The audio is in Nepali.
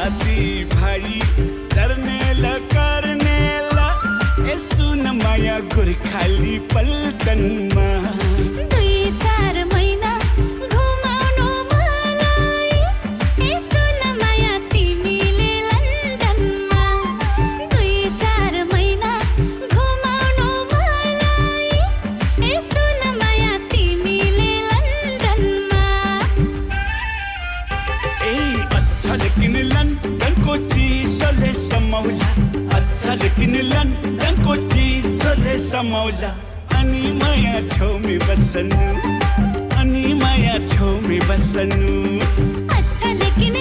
साथी भाइ जर्नेल कर्नेल सुन माया गोर्खाली पल्टनमा 2-4 महिना घुमाउनु मलाई सुन माया तिमीले लन्डनमा 2-4 महिना घुमाउनु मलाई सुन माया तिमीले लन्डनमा अच्छा लेकिन लन्डनको चिसोले समाउला अच्छा लेकिन लन्डनको चिसोले समाउला अनि माया छेउमै बस्नु अनि माया छेउमै बस्नु अच्छा लेकिन